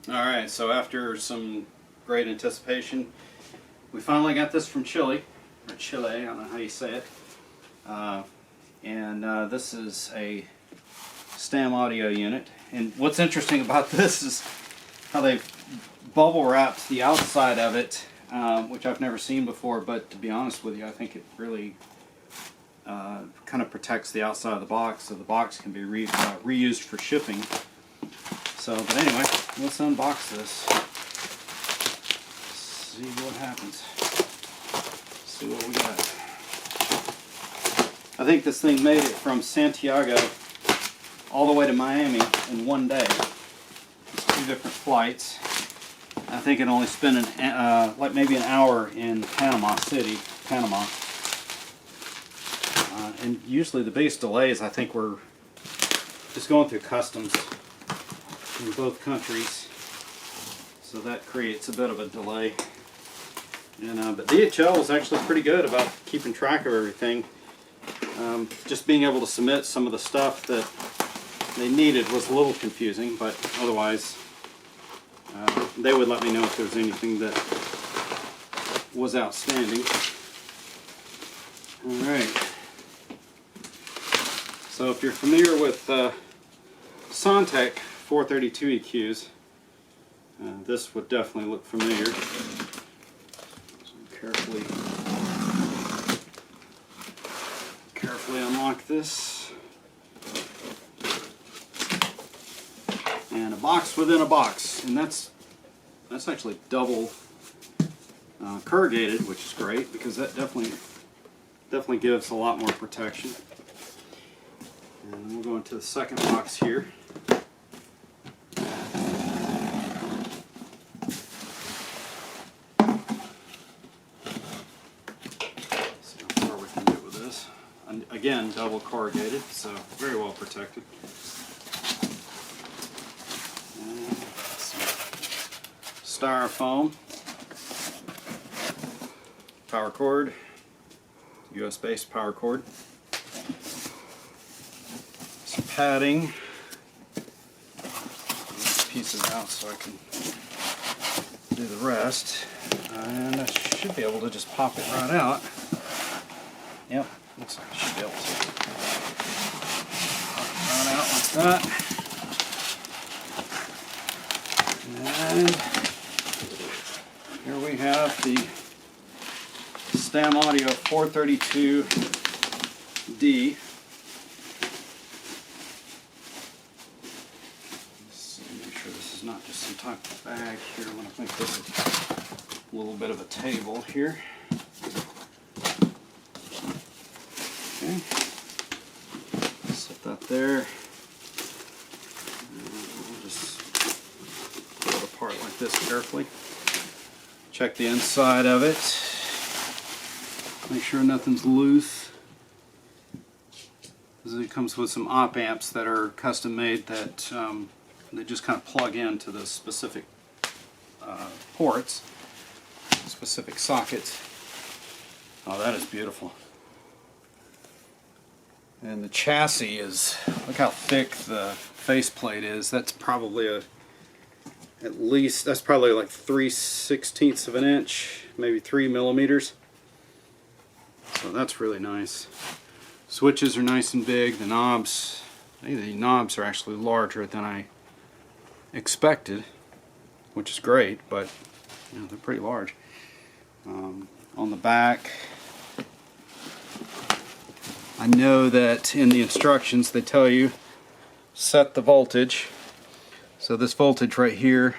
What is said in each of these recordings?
Alright, so after some great anticipation, we finally got this from Chile, or Chile, I don't know how you say it. This is a Stam audio unit. And what's interesting about this is how they've bubble wrapped the outside of it, which I've never seen before, but to be honest with you, I think it really kind of protects the outside of the box, so the box can be reused for shipping. So, but anyway, let's unbox this. See what happens. See what we got. I think this thing made it from Santiago all the way to Miami in one day. It's 2 different flights. I think it only spent like maybe an hour in Panama City, Panama. And usually the biggest delays, I think, were just going through customs in both countries, so that creates a bit of a delay. And but DHL was actually pretty good about keeping track of everything. Just being able to submit some of the stuff that they needed was a little confusing, but otherwise they would let me know if there was anything that was outstanding. Alright, so if you're familiar with Sontec 432 EQs, this would definitely look familiar. So carefully unlock this. And a box within a box, and that's actually double corrugated, which is great because that definitely gives a lot more protection. And we'll go into the second box here. Again, double corrugated, so very well protected. And some styrofoam, power cord, US-based power cord, some padding, pieces out so I can do the rest, and I should be able to just pop it right out. Yep. Looks like I should be able to pop it right out like that. And here we have the Stam Audio 432D. Let's see, make sure this is not just some type of bag here. I want to make this a little bit of a table here. Okay, set that there. And we'll just pull it apart like this carefully. Check the inside of it. Make sure nothing's loose. It comes with some op amps that are custom made that they just kind of plug into the specific ports, specific sockets. Oh, that is beautiful. And the chassis is, look how thick the faceplate is. That's probably that's probably like 3/16 of an inch, maybe 3 millimeters. So that's really nice. Switches are nice and big. The knobs, I think the knobs are actually larger than I expected, which is great, but you know, they're pretty large. On the back, I know that in the instructions they tell you set the voltage. So this voltage right here,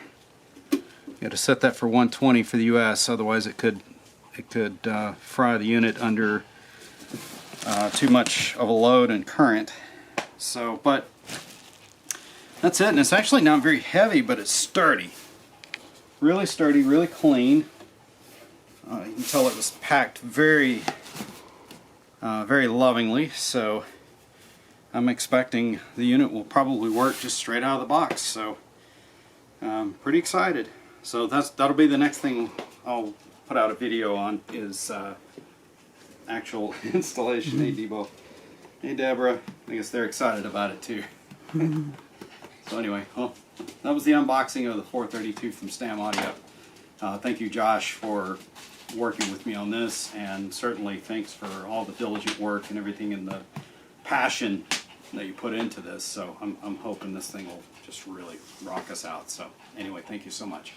you got to set that for 120 for the US, otherwise it could fry the unit under too much of a load and current. So, but that's it, and it's actually not very heavy, but it's sturdy. Really sturdy, really clean. You can tell it was packed very lovingly, so I'm expecting the unit will probably work just straight out of the box. So pretty excited. So that'll be the next thing I'll put out a video on, is actual installation. Hey Debo, hey Deborah, I guess they're excited about it too. So anyway, well, that was the unboxing of the 432 from Stam Audio. Thank you, Josh, for working with me on this, and certainly thanks for all the diligent work and everything and the passion that you put into this. So I'm hoping this thing will just really rock us out. So anyway, thank you so much.